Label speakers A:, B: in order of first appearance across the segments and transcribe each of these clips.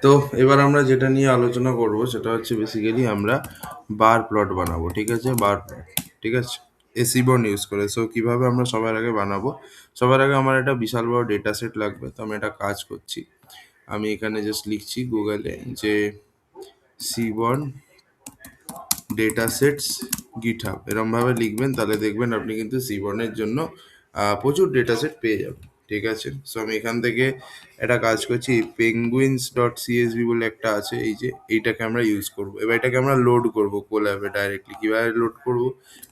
A: তো এবার আমরা যেটা নিয়ে আলোচনা করব সেটা হচ্ছে বেসিক্যালি আমরা বার প্লট বানাবো, ঠিক আছে? বার প্লট, ঠিক আছে, এসিবন ইউজ করে। সো কিভাবে আমরা সবার আগে বানাবো, সবার আগে আমার একটা বিশাল বড় ডেটা সেট লাগবে। তো আমি একটা কাজ করছি, আমি এখানে জাস্ট লিখছি গুগলে যে সিবন ডেটা সেটস গিটহাব, এরমভাবে লিখবেন, তাহলে দেখবেন আপনি কিন্তু সিবনের জন্য প্রচুর ডেটা সেট পেয়ে যাবেন, ঠিক আছে? সো আমি এখান থেকে একটা কাজ করছি, পেঙ্গুইনস ডট সিএসভি বলে একটা আছে, এই যে এইটাকে আমরা ইউজ করব। এবার এটাকে আমরা লোড করব কোল্যাবে ডাইরেক্টলি। কীভাবে লোড করব?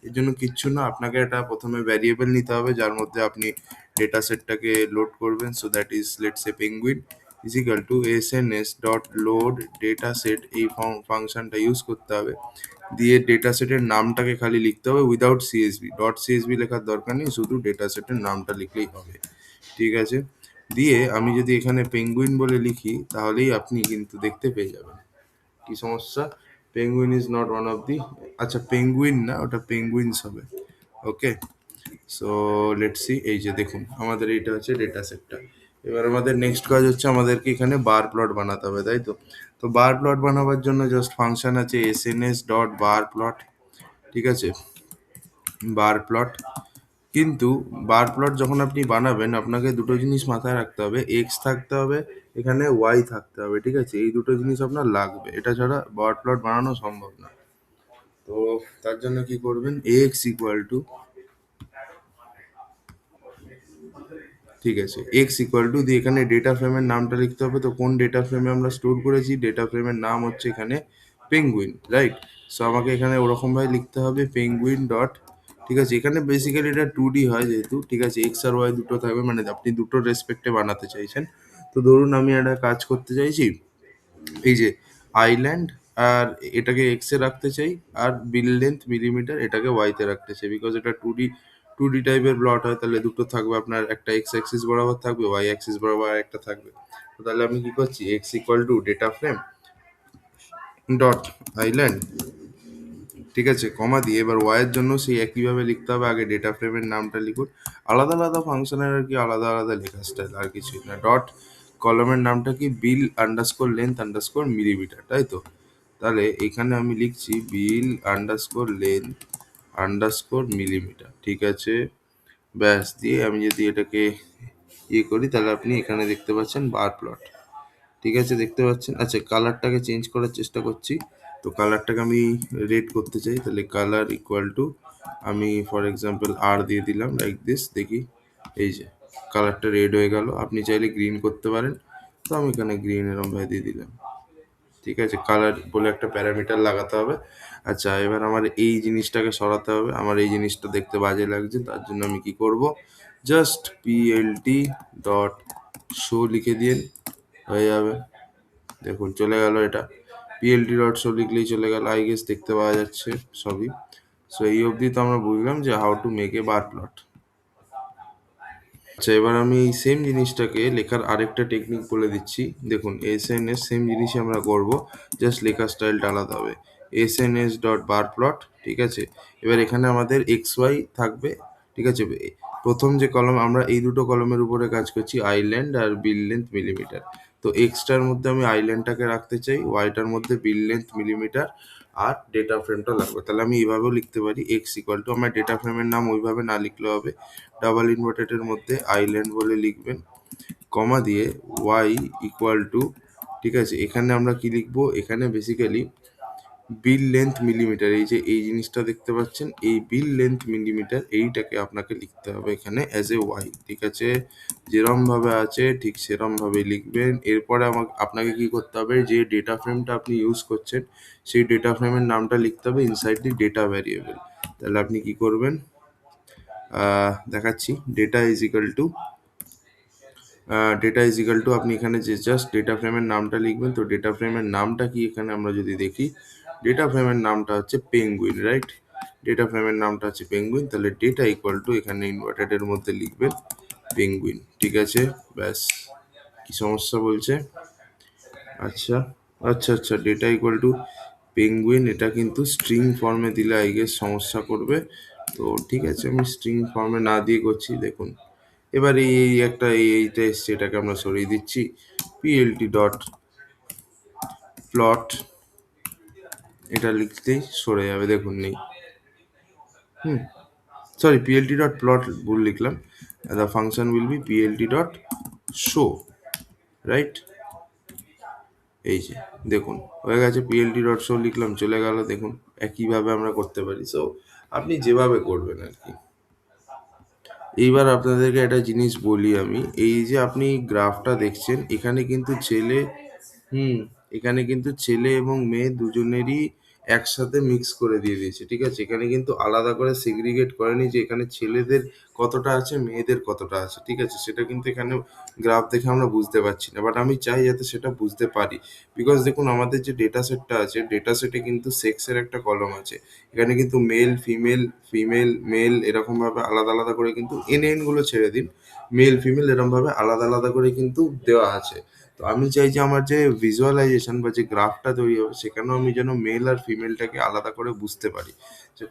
A: এর জন্য কিচ্ছু না, আপনাকে একটা প্রথমে ভ্যারিয়েবল নিতে হবে যার মধ্যে আপনি ডেটা সেটটাকে লোড করবেন। So that is let's say penguin is equal two SNS dot load data set, এই ফাংশনটা ইউজ করতে হবে। দিয়ে ডেটা সেটের নামটাকে খালি লিখতে হবে উইদাউট সিএসভি, ডট সিএসভি লেখার দরকার নেই, শুধু ডেটা সেটের নামটা লিখলেই হবে, ঠিক আছে? দিয়ে আমি যদি এখানে পেঙ্গুইন বলে লিখি তাহলেই আপনি কিন্তু দেখতে পেয়ে যাবেন। কি সমস্যা? Penguin is not one of the, আচ্ছা পেঙ্গুইন না, ওটা পেঙ্গুইনস হবে। ওকে, সো লেটস সি, এই যে দেখুন আমাদের এইটা হচ্ছে ডেটা সেটটা। এবার আমাদের নেক্সট কাজ হচ্ছে আমাদেরকে এখানে বার প্লট বানাতে হবে, তাই তো? তো বার প্লট বানাবার জন্য জাস্ট ফাংশন আছে এসএনএস ডট বার প্লট, ঠিক আছে, বার প্লট। কিন্তু বার প্লট যখন আপনি বানাবেন আপনাকে দুটো জিনিস মাথায় রাখতে হবে, এক্স থাকতে হবে, এখানে ওয়াই থাকতে হবে, ঠিক আছে? এই দুটো জিনিস আপনার লাগবে, এটা ছাড়া বার প্লট বানানো সম্ভব না। তো তার জন্য কি করবেন, এক্স ইকুয়াল টু, ঠিক আছে, এক্স ইকুয়াল টু দিয়ে এখানে ডেটা ফ্রেমের নামটা লিখতে হবে। তো কোন ডেটা ফ্রেমে আমরা স্টোর করেছি, ডেটা ফ্রেমের নাম হচ্ছে এখানে পেঙ্গুইন, রাইট? সো আমাকে এখানে ওরকমভাবে লিখতে হবে পেঙ্গুইন ডট, ঠিক আছে? এখানে বেসিক্যালি এটা 2D হয় যেহেতু, ঠিক আছে, এক্স আর ওয়াই দুটো থাকবে, মানে আপনি দুটো রেসপেক্টে বানাতে চাইছেন। তো ধরুন আমি একটা কাজ করতে চাইছি, এই যে আইল্যান্ড, আর এটাকে এক্স এ রাখতে চাই, আর বিল লেন্থ মিলিমিটার এটাকে ওয়াইতে রাখতে চাই, বিকজ এটা 2D টাইপের প্লট হয়, তাহলে দুটো থাকবে আপনার, একটা এক্স অ্যাক্সিস বরাবর থাকবে, ওয়াই অ্যাক্সিস বরাবর একটা থাকবে। তো তাহলে আমি কি করছি, x equal to data frame dot island, ঠিক আছে, কমা দিয়ে এবার ওয়াইয়ের জন্য সেই একইভাবে লিখতে হবে, আগে ডেটা ফ্রেমের নামটা লিখুন। আলাদা আলাদা ফাংশনের আর কি আলাদা আলাদা লেখা স্টাইল, আর কিছুই না। ডট কলমের নামটা কি, বিল আন্ডারস্কোর লেন্থ আন্ডারস্কোর মিলিমিটার, তাই তো? তাহলে এখানে আমি লিখছি বিল আন্ডারস্কোর লেন্থ আন্ডারস্কোর মিলিমিটার, ঠিক আছে? ব্যাস, দিয়ে আমি যদি এটাকে ইয়ে করি তাহলে আপনি এখানে দেখতে পাচ্ছেন বার প্লট, ঠিক আছে, দেখতে পাচ্ছেন। আচ্ছা, কালারটাকে চেঞ্জ করার চেষ্টা করছি। তো কালারটাকে আমি রেড করতে চাই, তাহলে কালার ইকুয়াল টু, আমি ফর এক্সাম্পল আর দিয়ে দিলাম লাইক দিস, দেখি এই যে কালারটা রেড হয়ে গেল। আপনি চাইলে গ্রিন করতে পারেন, তো আমি এখানে গ্রিন এরম ভাবে দিয়ে দিলাম, ঠিক আছে? কালার বলে একটা প্যারামিটার লাগাতে হবে। আচ্ছা, এবার আমার এই জিনিসটাকে সরাতে হবে, আমার এই জিনিসটা দেখতে বাজে লাগছে, তার জন্য আমি কি করব, জাস্ট পিএলটি ডট শো লিখে দিয়ে হয়ে যাবে। দেখুন চলে গেল এটা, পিএলটি ডট শো লিখলেই চলে গেল, আই গেস দেখতে পাওয়া যাচ্ছে সবই। সো এই অবধি তো আমরা বুঝলাম যে how to make a bar plot. আচ্ছা, এবার আমি এই সেম জিনিসটাকে লেখার আরেকটা টেকনিক বলে দিচ্ছি। দেখুন এস এন এস সেম জিনিসই আমরা করব, জাস্ট লেখার স্টাইলটা আলাদা হবে। এস এন এস ডট বার প্লট, ঠিক আছে? এবার এখানে আমাদের এক্স ওয়াই থাকবে, ঠিক আছে? প্রথম যে কলম, আমরা এই দুটো কলমের উপরে কাজ করছি, আইল্যান্ড আর বিল লেন্থ মিলিমিটার। তো এক্সটার মধ্যে আমি আইল্যান্ডটাকে রাখতে চাই, ওয়াইটার মধ্যে বিল লেন্থ মিলিমিটার, আর ডেটা ফ্রেমটা লাগবে। তাহলে আমি এইভাবেও লিখতে পারি, এক্স ইকুয়াল টু, আমার ডেটা ফ্রেমের নাম ওইভাবে না লিখলে হবে, ডাবল ইনভার্টেডের মধ্যে আইল্যান্ড বলে লিখবেন, কমা দিয়ে ওয়াই ইকুয়াল টু, ঠিক আছে, এখানে আমরা কি লিখবো, এখানে বেসিক্যালি বিল লেন্থ মিলিমিটার, এই যে এই জিনিসটা দেখতে পাচ্ছেন, এই বিল লেন্থ মিলিমিটার এইটাকে আপনাকে লিখতে হবে এখানে অ্যাজ এ ওয়াই, ঠিক আছে? যেরম ভাবে আছে ঠিক সেরম ভাবে লিখবেন। এরপরে আমাকে আপনাকে কি করতে হবে, যে ডেটা ফ্রেমটা আপনি ইউজ করছেন সেই ডেটা ফ্রেমের নামটা লিখতে হবে ইনসাইড দি ডেটা ভ্যারিয়েবল। তাহলে আপনি কি করবেন, দেখাচ্ছি, ডেটা ইজ ইকাল টু আপনি এখানে যে জাস্ট ডেটা ফ্রেমের নামটা লিখবেন। তো ডেটা ফ্রেমের নামটা কি এখানে আমরা যদি দেখি, ডেটা ফ্রেমের নামটা হচ্ছে পেঙ্গুইন, রাইট? ডেটা ফ্রেমের নামটা হচ্ছে পেঙ্গুইন, তাহলে ডেটা ইকুয়াল টু এখানে ইনভার্টেডের মধ্যে লিখবেন পেঙ্গুইন, ঠিক আছে? ব্যাস, কি সমস্যা বলছে? আচ্ছা আচ্ছা আচ্ছা, ডেটা ইকুয়াল টু পেঙ্গুইন, এটা কিন্তু স্ট্রিং ফর্মে দিলে আই গেস সমস্যা করবে। তো ঠিক আছে, আমি স্ট্রিং ফর্মে না দিয়ে করছি, দেখুন এবার এই একটা এইটা এসছে, এটাকে আমরা সরিয়ে দিচ্ছি, পিএলটি ডট প্লট, এটা লিখতেই সরে যাবে, দেখুন নেই। হুম, সরি, plt ডট প্লট ভুল লিখলাম। The function will be plt dot show, right? এই যে দেখুন হয়ে গেছে, plt ডট শো লিখলাম, চলে গেল। দেখুন একইভাবে আমরা করতে পারি। সো আপনি যেভাবে করবেন আর কি। এইবার আপনাদেরকে একটা জিনিস বলি আমি, এই যে আপনি গ্রাফটা দেখছেন, এখানে কিন্তু ছেলে, হুম, এখানে কিন্তু ছেলে এবং মেয়ে দুজনেরই একসাথে মিক্স করে দিয়ে দিয়েছে, ঠিক আছে? এখানে কিন্তু আলাদা করে সেগ্রিগেট করেনি যে এখানে ছেলেদের কতটা আছে, মেয়েদের কতটা আছে, ঠিক আছে? সেটা কিন্তু এখানে গ্রাফ দেখে আমরা বুঝতে পারছি না, বাট আমি চাই যাতে সেটা বুঝতে পারি। বিকজ দেখুন আমাদের যে ডেটা সেটটা আছে, ডেটা সেটে কিন্তু সেক্সের একটা কলম আছে। এখানে কিন্তু মেল ফিমেল, ফিমেল মেল এরকম ভাবে আলাদা আলাদা করে কিন্তু এন গুলো ছেড়ে দিন, মেল ফিমেল এরকম ভাবে আলাদা আলাদা করে কিন্তু দেওয়া আছে। তো আমি চাই যে আমার যে ভিজুয়ালাইজেশন বা যে গ্রাফটা তৈরি হবে, সেখানেও আমি যেন মেল আর ফিমেলটাকে আলাদা করে বুঝতে পারি, যে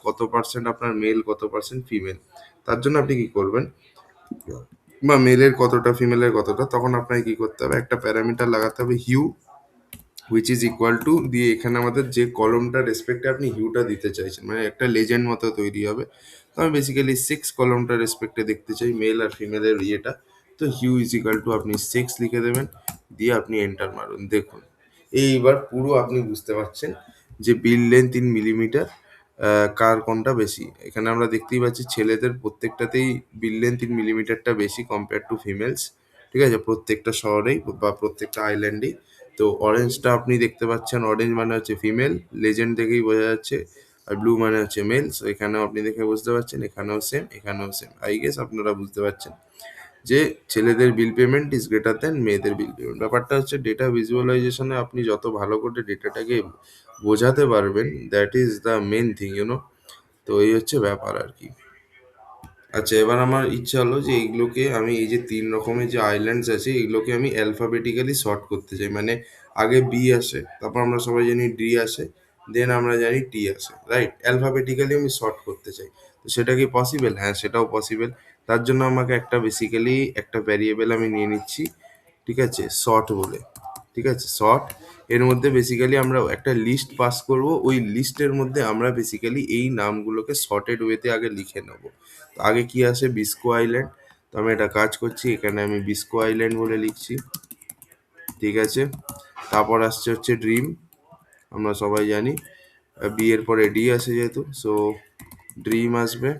A: কত পার্সেন্ট আপনার মেল, কত পার্সেন্ট ফিমেল। তার জন্য আপনি কি করবেন, বা মেলের কতটা ফিমেলের কতটা, তখন আপনাকে কি করতে হবে, একটা প্যারামিটার লাগাতে হবে hue, which is equal to দিয়ে এখানে আমাদের যে কলমটা রেসপেক্টে আপনি হিউটা দিতে চাইছেন, মানে একটা লেজেন্ড মতো তৈরি হবে। তো আমি বেসিক্যালি 6 কলমটা রেসপেক্টে দেখতে চাই মেল আর ফিমেলের ইয়েটা। তো হিউ ইজ ইকুয়াল টু আপনি 6 লিখে দেবেন, দিয়ে আপনি এন্টার মারুন। দেখুন এইবার পুরো আপনি বুঝতে পারছেন যে বিল লেন্থ ইন মিলিমিটার কার কোনটা বেশি। এখানে আমরা দেখতেই পাচ্ছি ছেলেদের প্রত্যেকটাতেই বিল লেন্থ ইন মিলিমিটারটা বেশি কম্পেয়ার টু ফিমেলস, ঠিক আছে? প্রত্যেকটা শহরেই বা প্রত্যেকটা আইল্যান্ডেই। তো অরেঞ্জটা আপনি দেখতে পাচ্ছেন, অরেঞ্জ মানে হচ্ছে ফিমেল, লেজেন্ড দেখেই বোঝা যাচ্ছে। আর ব্লু মানে হচ্ছে মেল। সো এখানেও আপনি দেখে বুঝতে পারছেন, এখানেও সেম, এখানেও সেম। আই গেস আপনারা বুঝতে পারছেন যে ছেলেদের bill payment is greater than মেয়েদের বিল পেমেন্ট। ব্যাপারটা হচ্ছে ডেটা ভিজুয়ালাইজেশনে আপনি যত ভালো করে ডেটাটাকে বোঝাতে পারবেন, that is the main thing, you know. তো এই হচ্ছে ব্যাপার আর কি। আচ্ছা, এবার আমার ইচ্ছা হলো যে এইগুলোকে আমি, এই যে 3 রকমের যে আইল্যান্ডস আছে, এগুলোকে আমি অ্যালফাবেটিক্যালি সর্ট করতে চাই। মানে আগে বি আসে, তারপর আমরা সবাই জানি ডি আসে, দেন আমরা জানি টি আসে, রাইট? অ্যালফাবেটিক্যালি আমি সর্ট করতে চাই। তো সেটা কি পসিবল? হ্যাঁ, সেটাও পসিবল। তার জন্য আমাকে একটা বেসিক্যালি একটা ভ্যারিয়েবল আমি নিয়ে নিচ্ছি, ঠিক আছে, সর্ট বলে। ঠিক আছে, সর্ট। এর মধ্যে বেসিক্যালি আমরা একটা লিস্ট পাস করব, ওই লিস্টের মধ্যে আমরা বেসিক্যালি এই নামগুলোকে সর্টেড ওয়েতে আগে লিখে নেব। তো আগে কি আসে, বিস্কো আইল্যান্ড। তো আমি একটা কাজ করছি, এখানে আমি বিস্কো আইল্যান্ড বলে লিখছি, ঠিক আছে? তারপর আসছে হচ্ছে ড্রিম, আমরা সবাই জানি বি এর পরে ডি আসে যেহেতু, সো ড্রিম আসবে।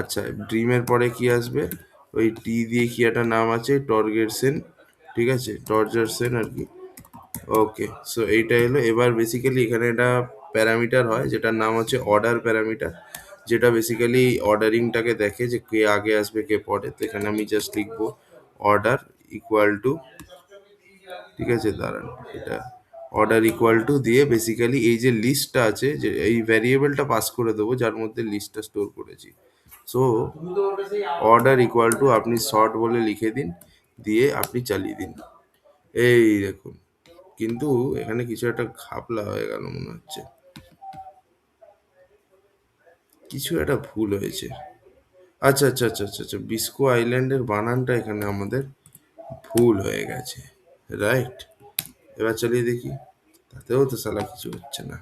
A: আচ্ছা, ড্রিমের পরে কি আসবে, ওই টি দিয়ে কি একটা নাম আছে, টর্গেরসেন, ঠিক আছে, টর্জারসেন আর কি। ওকে, সো এইটা এলো। এবার বেসিক্যালি এখানে একটা প্যারামিটার হয় যেটার নাম হচ্ছে অর্ডার প্যারামিটার, যেটা বেসিক্যালি অর্ডারিংটাকে দেখে যে কে আগে আসবে কে পরে। তো এখানে আমি জাস্ট লিখবো অর্ডার ইকুয়াল টু, ঠিক আছে, দাঁড়ান, এটা অর্ডার ইকুয়াল টু দিয়ে বেসিক্যালি এই যে লিস্টটা আছে, যে এই ভ্যারিয়েবলটা পাস করে দেবো যার মধ্যে লিস্টটা স্টোর করেছি। সো অর্ডার ইকুয়াল টু আপনি শর্ট বলে লিখে দিন, দিয়ে আপনি চালিয়ে দিন। এই দেখুন, কিন্তু এখানে কিছু একটা ঘাপলা হয়ে গেল মনে হচ্ছে, কিছু একটা ভুল হয়েছে। আচ্ছা আচ্ছা আচ্ছা আচ্ছা আচ্ছা, বিস্কো আইল্যান্ডের বানানটা এখানে আমাদের ভুল হয়ে গেছে, রাইট? এবার চালিয়ে দেখি, তাতেও তো সালা কিছু হচ্ছে না।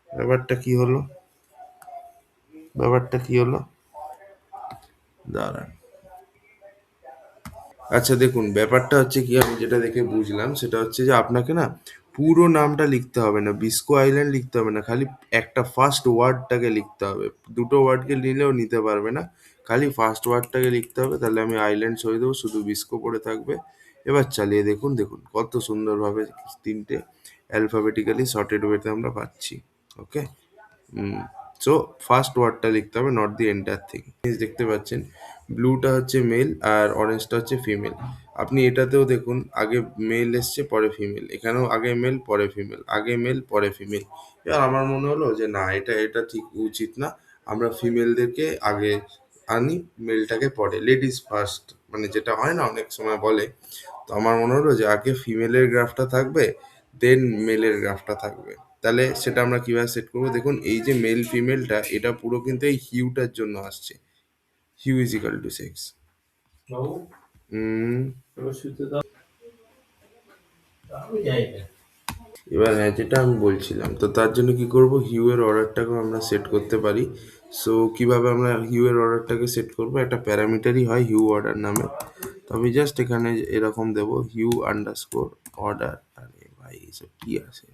A: ব্যাপারটা কি হলো, ব্যাপারটা কি হলো, দাঁড়ান। আচ্ছা দেখুন, ব্যাপারটা হচ্ছে কি, আমি যেটা দেখে বুঝলাম সেটা হচ্ছে যে আপনাকে না পুরো নামটা লিখতে হবে না, বিস্কো আইল্যান্ড লিখতে হবে না, খালি একটা ফার্স্ট ওয়ার্ডটাকে লিখতে হবে। দুটো ওয়ার্ডকে নিলেও নিতে পারবে না, খালি ফার্স্ট ওয়ার্ডটাকে লিখতে হবে। তাহলে আমি আইল্যান্ড সরিয়ে দেবো, শুধু বিস্কো পড়ে থাকবে। এবার চালিয়ে দেখুন, দেখুন কত সুন্দরভাবে তিনটে অ্যালফাবেটিক্যালি সর্টেড ওয়েতে আমরা পাচ্ছি। ওকে, সো ফার্স্ট ওয়ার্ডটা লিখতে হবে, নট দি এন্টায়ার থিং। দেখতে পাচ্ছেন ব্লুটা হচ্ছে মেল আর অরেঞ্জটা হচ্ছে ফিমেল। আপনি এটাতেও দেখুন, আগে মেল এসছে পরে ফিমেল, এখানেও আগে মেল পরে ফিমেল, আগে মেল পরে ফিমেল। এবার আমার মনে হলো যে না, এটা এটা ঠিক উচিত না, আমরা ফিমেলদেরকে আগে আনি, মেলটাকে পরে, লেডিস ফার্স্ট, মানে যেটা হয় না অনেক সময় বলে। তো আমার মনে হলো যে আগে ফিমেলের গ্রাফটা থাকবে, দেন মেলের গ্রাফটা থাকবে। তাহলে সেটা আমরা কিভাবে সেট করবো, দেখুন এই যে মেল ফিমেলটা, এটা পুরো কিন্তু এই হিউটার জন্য আসছে, hue is equal to six. এবার হ্যাঁ, যেটা আমি বলছিলাম, তো তার জন্য কি করব, হিউ এর অর্ডারটাকেও আমরা সেট করতে পারি। সো কিভাবে আমরা হিউ এর অর্ডারটাকে সেট করব, একটা প্যারামিটারই হয় হিউ অর্ডার নামে। তো আমি জাস্ট এখানে এরকম দেব হিউ আন্ডারস্কোর অর্ডার। আরে ভাই এসব কি আছে,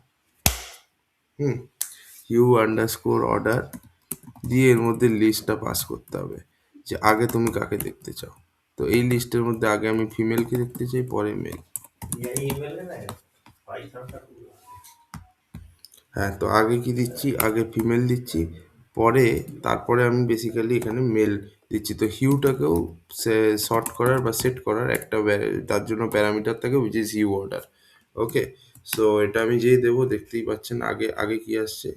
A: হুম, হিউ আন্ডারস্কোর অর্ডার দিয়ে এর মধ্যে লিস্টটা পাস করতে হবে, যে আগে তুমি কাকে দেখতে চাও। তো এই লিস্টের মধ্যে আগে আমি ফিমেলকে দেখতে চাই, পরে মেল। হ্যাঁ, তো আগে কি দিচ্ছি, আগে ফিমেল দিচ্ছি, পরে তারপরে আমি বেসিক্যালি এখানে মেল দিচ্ছি। তো হিউটাকেও সে সর্ট করার বা সেট করার একটা তার জন্য প্যারামিটার থাকে, which is hue order. Okay, so এটা আমি যেই দেবো দেখতেই পাচ্ছেন, আগে আগে কি আসছে,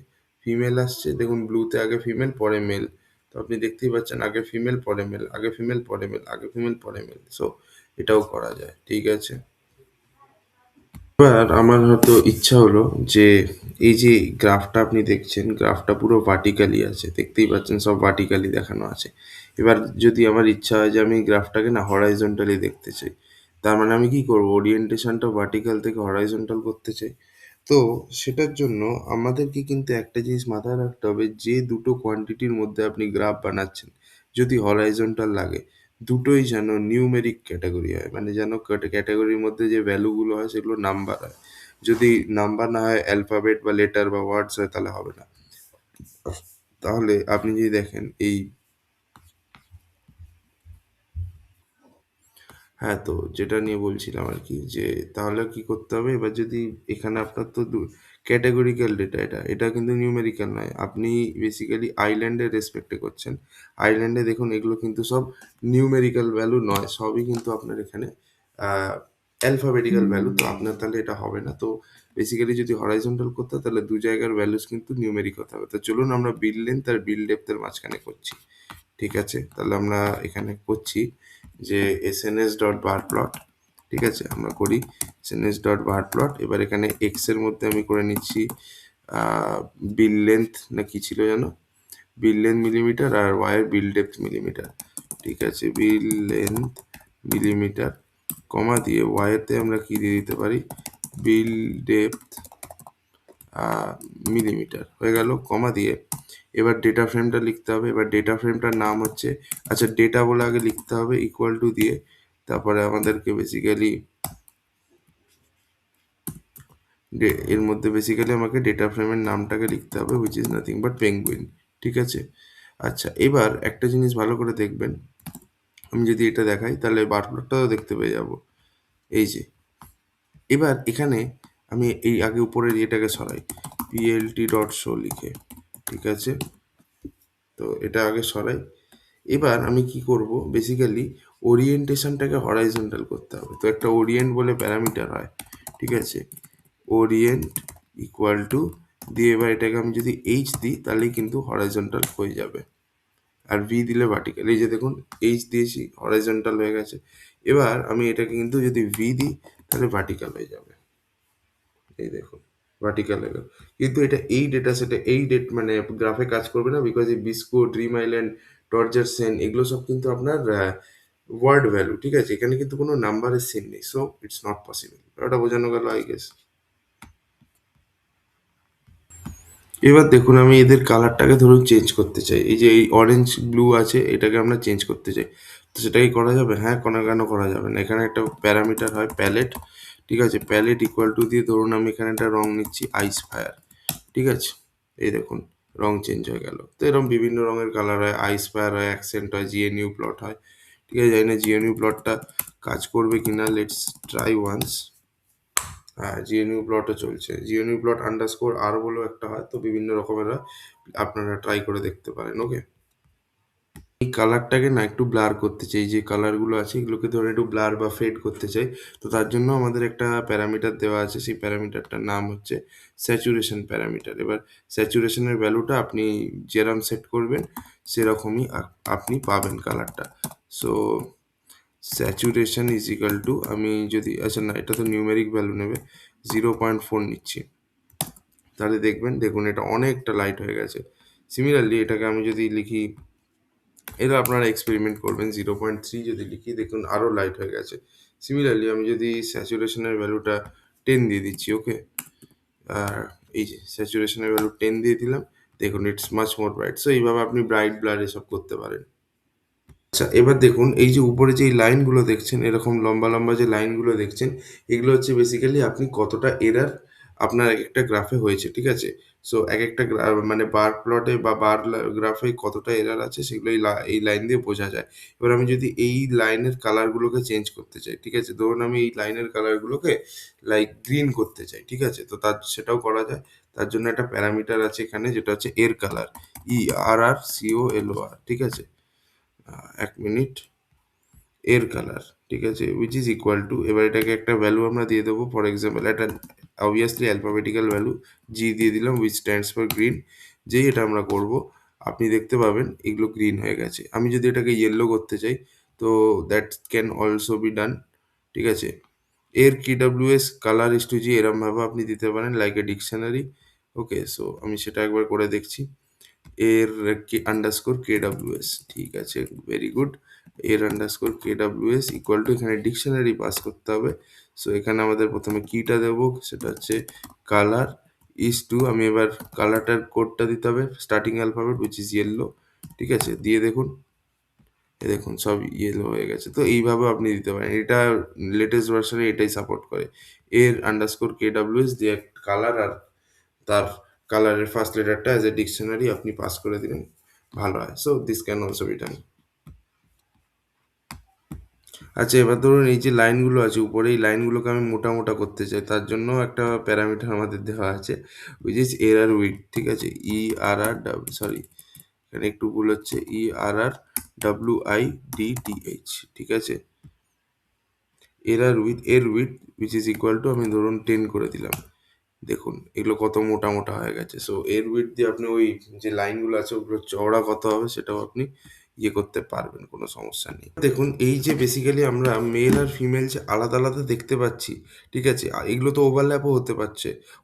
A: ফিমেল আসছে। দেখুন ব্লুতে আগে ফিমেল পরে মেল। তো আপনি দেখতেই পাচ্ছেন আগে ফিমেল পরে মেল, আগে ফিমেল পরে মেল, আগে ফিমেল পরে মেল। সো এটাও করা যায়, ঠিক আছে। এবার আমার হয়তো ইচ্ছা হলো যে এই যে গ্রাফটা আপনি দেখছেন, গ্রাফটা পুরো ভার্টিক্যালি আছে, দেখতেই পাচ্ছেন সব ভার্টিক্যালি দেখানো আছে। এবার যদি আমার ইচ্ছা হয় যে আমি গ্রাফটাকে না হরাইজন্টালি দেখতে চাই, তার মানে আমি কি করব, ওরিয়েন্টেশনটা ভার্টিক্যাল থেকে হরাইজন্টাল করতে চাই। তো সেটার জন্য আমাদেরকে কিন্তু একটা জিনিস মাথায় রাখতে হবে, যে দুটো কোয়ান্টিটির মধ্যে আপনি গ্রাফ বানাচ্ছেন, যদি হরাইজন্টাল লাগে, দুটোই যেন নিউমেরিক ক্যাটাগরি হয়, মানে যেন ক্যাটাগরির মধ্যে যে ভ্যালুগুলো হয় সেগুলো নাম্বার হয়। যদি নাম্বার না হয়, অ্যালফাবেট বা লেটার বা ওয়ার্ডস হয়, তাহলে হবে না। তাহলে আপনি যদি দেখেন এই, হ্যাঁ, তো যেটা নিয়ে বলছিলাম আর কি, যে তাহলে কি করতে হবে, এবার যদি এখানে আপনার তো ক্যাটাগরিক্যাল ডেটা, এটা এটা কিন্তু নিউমেরিক্যাল নয়, আপনি বেসিক্যালি আইল্যান্ডের রেসপেক্টে করছেন। আইল্যান্ডে দেখুন এগুলো কিন্তু সব নিউমেরিক্যাল ভ্যালু নয়, সবই কিন্তু আপনার এখানে অ্যালফাবেটিক্যাল ভ্যালু। তো আপনার তাহলে এটা হবে না। তো বেসিক্যালি যদি হরাইজন্টাল করতে হয়, তাহলে দু জায়গার ভ্যালুস কিন্তু নিউমেরিক হতে হবে। তো চলুন আমরা বিল লেন্থ আর বিল ডেপথের মাঝখানে করছি, ঠিক আছে। তাহলে আমরা এখানে করছি যে এসএনএস ডট বার প্লট, ঠিক আছে, আমরা করি এসএনএস ডট বার প্লট। এবার এখানে এক্স এর মধ্যে আমি করে নিচ্ছি বিল লেন্থ, না কি ছিল যেন, বিল লেন্থ মিলিমিটার, আর ওয়াই বিল ডেপথ মিলিমিটার, ঠিক আছে। বিল লেন্থ মিলিমিটার কমা দিয়ে ওয়াইতে আমরা কি দিয়ে দিতে পারি, বিল ডেপথ মিলিমিটার, হয়ে গেল, কমা দিয়ে। এবার ডেটা ফ্রেমটা লিখতে হবে। এবার ডেটা ফ্রেমটার নাম হচ্ছে, আচ্ছা ডেটা বলে আগে লিখতে হবে ইকুয়াল টু দিয়ে, তারপরে আমাদেরকে বেসিক্যালি এর মধ্যে বেসিক্যালি আমাকে ডেটা ফ্রেমের নামটাকে লিখতে হবে, which is nothing but penguin, ঠিক আছে। আচ্ছা, এবার একটা জিনিস ভালো করে দেখবেন, আমি যদি এটা দেখাই তাহলে বারপ্লটটাও দেখতে পেয়ে যাব, এই যে। এবার এখানে আমি এই আগে উপরের এটাকে সরাই, পিএলটি ডট শো লিখে, ঠিক আছে। তো এটা আগে সরাই। এবার আমি কি করব, বেসিক্যালি ওরিয়েন্টেশনটাকে হরাইজন্টাল করতে হবে। তো একটা ওরিয়েন্ট বলে প্যারামিটার হয়, ঠিক আছে, ওরিয়েন্ট ইকুয়াল টু দিয়ে, এবার এটাকে আমি যদি এইচ দিই তাহলেই কিন্তু হরাইজন্টাল হয়ে যাবে, আর ভি দিলে ভার্টিক্যাল। এই যে দেখুন, এইচ দিয়েছি, হরাইজন্টাল হয়ে গেছে। এবার আমি এটাকে কিন্তু যদি ভি দিই তাহলে ভার্টিক্যাল হয়ে যাবে, এই দেখুন, ভার্টিক্যাল হয়ে গেল। কিন্তু এটা এই ডেটা সেটে এই মানে গ্রাফে কাজ করবে না, বিকজ এই বিস্কো, ড্রিম আইল্যান্ড, টর্চার সেন, এগুলো সব কিন্তু আপনার ওয়ার্ড ভ্যালু, ঠিক আছে। এখানে কিন্তু কোনো নাম্বারের সেন নেই, সো ইটস নট পসিবল। ওটা বোঝানো গেল আই গেস। এবার দেখুন আমি এদের কালারটাকে ধরুন চেঞ্জ করতে চাই, এই যে এই অরেঞ্জ ব্লু আছে, এটাকে আমরা চেঞ্জ করতে চাই। তো সেটাই করা যাবে, হ্যাঁ, কেন করা যাবে না। এখানে একটা প্যারামিটার হয় প্যালেট, ঠিক আছে। প্যালেট ইকুয়াল টু দিয়ে ধরুন আমি এখানে একটা রং নিচ্ছি আইস ফায়ার, ঠিক আছে। এই দেখুন রং চেঞ্জ হয়ে গেল। তো এরকম বিভিন্ন রঙের কালার হয়, আইস ফায়ার হয়, অ্যাকসেন্ট হয়, জিএনইউ প্লট হয়, ঠিক আছে। জানি না জিএনইউ প্লটটা কাজ করবে কিনা, লেটস ট্রাই ওয়ান্স। হ্যাঁ, জিএনইউ প্লটও চলছে, জিএনইউ প্লট আন্ডারস্কোর আর বলেও একটা হয়। তো বিভিন্ন রকমের হয়, আপনারা ট্রাই করে দেখতে পারেন, ওকে। এই কালারটাকে না একটু ব্লার করতে চাই, যে কালারগুলো আছে এগুলোকে ধরে একটু ব্লার বা ফেড করতে চাই। তো তার জন্য আমাদের একটা প্যারামিটার দেওয়া আছে, সেই প্যারামিটারটার নাম হচ্ছে স্যাচুরেশন প্যারামিটার। এবার স্যাচুরেশনের ভ্যালুটা আপনি যেরকম সেট করবেন সেরকমই আপনি পাবেন কালারটা। So saturation is equal two, আমি যদি, আচ্ছা না, এটা তো নিউমেরিক ভ্যালু নেবে, 0.4 নিচ্ছি, তাহলে দেখবেন, দেখুন এটা অনেকটা লাইট হয়ে গেছে। সিমিলারলি এটাকে আমি যদি লিখি, এটা আপনারা এক্সপেরিমেন্ট করবেন, 0.3 যদি লিখি দেখুন আরও লাইট হয়ে গেছে। সিমিলারলি আমি যদি স্যাচুরেশনের ভ্যালুটা 10 দিয়ে দিচ্ছি, ওকে। আর এই যে স্যাচুরেশনের ভ্যালু 10 দিয়ে দিলাম, দেখুন it's much more bright. So এইভাবে আপনি ব্রাইট ব্লার এসব করতে পারেন। আচ্ছা, এবার দেখুন এই যে উপরে যে লাইনগুলো দেখছেন, এরকম লম্বা লম্বা যে লাইনগুলো দেখছেন, এগুলো হচ্ছে বেসিক্যালি আপনি কতটা এরার আপনার এক একটা গ্রাফে হয়েছে, ঠিক আছে? সো এক একটা মানে বার প্লটে বা বার গ্রাফে কতটা এরার আছে সেগুলো এই লাইন দিয়ে বোঝা যায়। এবার আমি যদি এই লাইনের কালারগুলোকে চেঞ্জ করতে চাই, ঠিক আছে? ধরুন আমি এই লাইনের কালারগুলোকে লাইক গ্রিন করতে চাই, ঠিক আছে? তো সেটাও করা যায়। তার জন্য একটা প্যারামিটার আছে এখানে যেটা হচ্ছে এর কালার, ERRCOLOR, ঠিক আছে? 1 মিনিট, এর কালার, ঠিক আছে, উইচ ইজ ইকুয়াল টু, এবার এটাকে একটা ভ্যালু আমরা দিয়ে দেবো, ফর এক্সাম্পল একটা অবভিয়াসলি অ্যালফাবেটিক্যাল ভ্যালু জি দিয়ে দিলাম, উইচ স্ট্যান্ডস ফর গ্রিন। যেই এটা আমরা করব, আপনি দেখতে পাবেন এগুলো গ্রিন হয়ে গেছে। আমি যদি এটাকে ইয়েলো করতে চাই, তো that can also be done, ঠিক আছে? এর KWS কালার ইস টু জি এরমভাবে আপনি দিতে পারেন, like a dictionary. Okay, so আমি সেটা একবার করে দেখছি। এর আন্ডারস্কোর KWS, ঠিক আছে, ভেরি গুড। এর আন্ডারস্কোর KWS ইকুয়াল টু, এখানে ডিকশনারি পাস করতে হবে। সো এখানে আমাদের প্রথমে কিটা দেবো, সেটা হচ্ছে কালার ইস টু, আমি এবার কালারটার কোডটা দিতে হবে, starting alphabet which is yellow, ঠিক আছে? দিয়ে দেখুন, দেখুন সব ইয়েলো হয়ে গেছে। তো এইভাবে আপনি দিতে পারেন, এটা লেটেস্ট ভার্সনে এটাই সাপোর্ট করে। এর আন্ডারস্কোর KWS দিয়ে কালার, আর তার কালারের ফার্স্ট লেটারটা অ্যাজ এ ডিকশনারি আপনি পাস করে দিলেন, ভালো হয়। So this can also be done. আচ্ছা, এবার ধরুন এই যে লাইনগুলো আছে উপরে, এই লাইনগুলোকে আমি মোটা মোটা করতে চাই, তার জন্য একটা প্যারামিটার আমাদের দেওয়া আছে, উইচ ইজ এরার উইড, ঠিক আছে? সরি, এখানে একটু ভুল হচ্ছে, ERRWIDTH, ঠিক আছে? এর with which is equal two, আমি ধরুন 10 করে দিলাম। দেখুন এগুলো কত মোটা মোটা হয়ে গেছে। সো এর উইথ দিয়ে আপনি ওই যে লাইনগুলো আছে ওগুলো চওড়া কত হবে সেটাও আপনি ইয়ে করতে পারবেন, কোনো সমস্যা নেই। দেখুন এই যে বেসিক্যালি আমরা মেল আর ফিমেল যে আলাদা আলাদা দেখতে পাচ্ছি, ঠিক আছে? এগুলো তো ওভারল্যাপও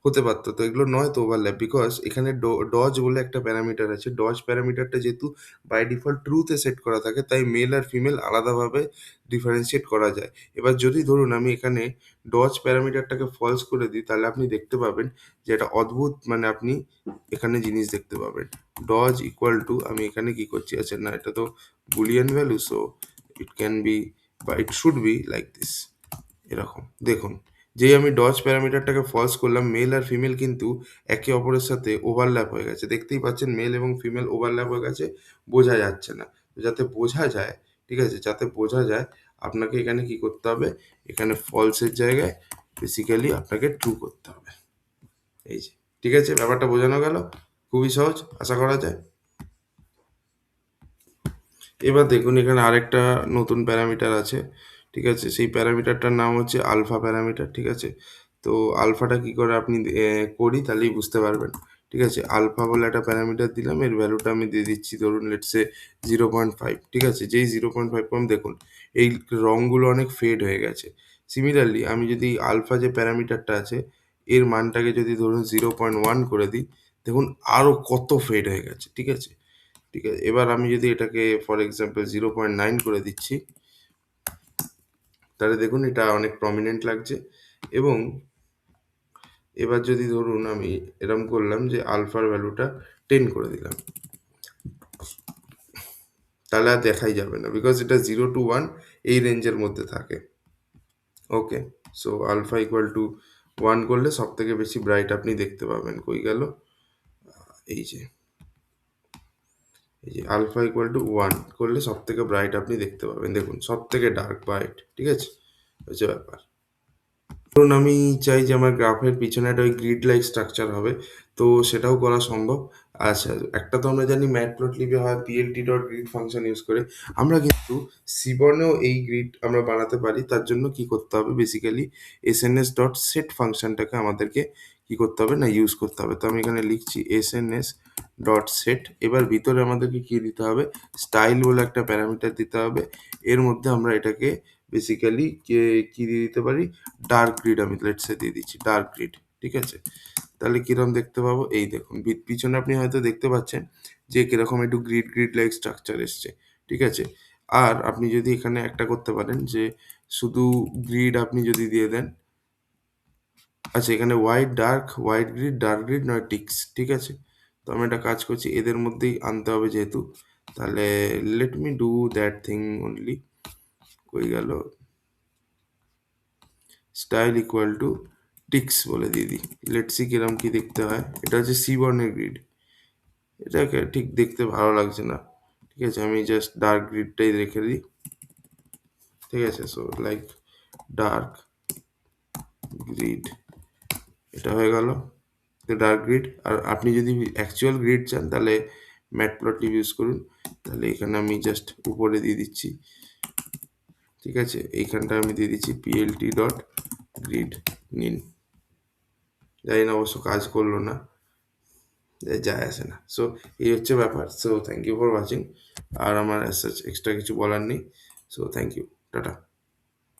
A: হতে পারতো, তো এগুলো নয় তো ওভারল্যাপ, বিকজ এখানে ডজ বলে একটা প্যারামিটার আছে। ডজ প্যারামিটারটা যেহেতু বাই ডিফল্ট ট্রুতে সেট করা থাকে, তাই মেল আর ফিমেল আলাদাভাবে ডিফারেন্সিয়েট করা যায়। এবার যদি ধরুন আমি এখানে ডজ প্যারামিটারটাকে ফলস করে দিই, তাহলে আপনি দেখতে পাবেন যে এটা অদ্ভুত, মানে আপনি এখানে জিনিস দেখতে পাবেন। ডজ ইকুয়াল টু, আমি এখানে কি করছি, আচ্ছা না, এটা তো Boolean value, so it can be বা it should be like this, এরকম। দেখুন যেই আমি ডজ প্যারামিটারটাকে ফলস করলাম, মেল আর ফিমেল কিন্তু একে অপরের সাথে ওভারল্যাপ হয়ে গেছে, দেখতেই পাচ্ছেন মেল এবং ফিমেল ওভারল্যাপ হয়ে গেছে, বোঝা যাচ্ছে না। তো যাতে বোঝা যায়, ঠিক আছে, যাতে বোঝা যায়, আপনাকে এখানে কি করতে হবে, এখানে ফলসের জায়গায় বেসিক্যালি আপনাকে ট্রু করতে হবে। এই যে, ঠিক আছে, ব্যাপারটা বোঝানো গেল, খুবই সহজ, আশা করা যায়। এবার দেখুন এখানে আরেকটা নতুন প্যারামিটার আছে, ঠিক আছে? সেই প্যারামিটারটার নাম হচ্ছে আলফা প্যারামিটার, ঠিক আছে? তো আলফাটা কি করে আপনি করি তাহলেই বুঝতে পারবেন, ঠিক আছে? আলফা বলে একটা প্যারামিটার দিলাম, এর ভ্যালুটা আমি দিয়ে দিচ্ছি ধরুন লেটসে 0.5, ঠিক আছে? যেই 0.5 পাম, দেখুন এই রঙগুলো অনেক ফেড হয়ে গেছে। সিমিলারলি আমি যদি আলফা যে প্যারামিটারটা আছে এর মানটাকে যদি ধরুন 0.1 করে দিই, দেখুন আরও কত ফেড হয়ে গেছে, ঠিক আছে? ঠিক আছে, এবার আমি যদি এটাকে ফর এক্সাম্পল 0.9 করে দিচ্ছি, তাহলে দেখুন এটা অনেক প্রমিনেন্ট লাগছে। এবং এবার যদি ধরুন আমি এরম করলাম যে আলফার ভ্যালুটা 10 করে দিলাম, তাহলে আর দেখাই যাবে না, বিকজ এটা 0 to 1 এই রেঞ্জের মধ্যে থাকে। ওকে, সো আলফা ইকুয়াল টু 1 করলে সব থেকে বেশি ব্রাইট আপনি দেখতে পাবেন। কই গেল, এই যে, এই যে আলফা ইকুয়াল টু 1 করলে সব থেকে ব্রাইট আপনি দেখতে পাবেন, দেখুন সব থেকে ডার্ক ব্রাইট, ঠিক আছে? হচ্ছে ব্যাপার। ধরুন আমি চাই যে আমার গ্রাফের পিছনে একটা ওই গ্রিড লাইক স্ট্রাকচার হবে, তো সেটাও করা সম্ভব। আচ্ছা, একটা তো আমরা জানি ম্যাটপ্লটলিবে হয় PLT dot grid function use করে, আমরা কিন্তু সিবর্নেও এই গ্রিড আমরা বানাতে পারি। তার জন্য কি করতে হবে, বেসিক্যালি এসএনএস ডট সেট ফাংশনটাকে আমাদেরকে কি করতে হবে না, ইউজ করতে হবে। তো আমি এখানে লিখছি এসএনএস ডট সেট, এবার ভিতরে আমাদেরকে কি দিতে হবে, স্টাইল বলে একটা প্যারামিটার দিতে হবে। এর মধ্যে আমরা এটাকে বেসিক্যালি কি দিয়ে দিতে পারি, ডার্ক গ্রিড, আমি লেটসে দিয়ে দিচ্ছি ডার্ক গ্রিড, ঠিক আছে? তাহলে কিরকম দেখতে পাবো, এই দেখুন পিছনে আপনি হয়তো দেখতে পাচ্ছেন যে কিরকম একটু গ্রিড গ্রিড লাইক স্ট্রাকচার এসছে, ঠিক আছে? আর আপনি যদি এখানে একটা করতে পারেন যে শুধু গ্রিড আপনি যদি দিয়ে দেন, আচ্ছা, এখানে white dark, white grid, dark grid নয় টিক্স, ঠিক আছে। তো আমি একটা কাজ করছি, এদের মধ্যেই আনতে হবে যেহেতু, তাহলে let me do that thing only. কই গেল, স্টাইল ইকুয়াল টু টিক্স বলে দিয়ে দিই। লেট সি কিরম কি দেখতে হয়। এটা হচ্ছে সি বর্ণের গ্রিড, এটাকে ঠিক দেখতে ভালো লাগছে না, ঠিক আছে, আমি জাস্ট ডার্ক গ্রিডটাই রেখে দিই, ঠিক আছে। সো লাইক ডার্ক গ্রিড, এটা হয়ে গেল ডার্ক গ্রিড। আর আপনি যদি অ্যাকচুয়াল গ্রিড চান তাহলে ম্যাটপ্লটলিব ইউজ করুন। তাহলে এখানে আমি জাস্ট উপরে দিয়ে দিচ্ছি, ঠিক আছে, এইখানটা আমি দিয়ে দিচ্ছি পিএলটি ডট গ্রিড নিন। জানি না অবশ্য কাজ করলো না, যায় আসে না। সো এই হচ্ছে ব্যাপার। So thank you for watching. আর আমার এক্সট্রা কিছু বলার নেই। So thank you, tata.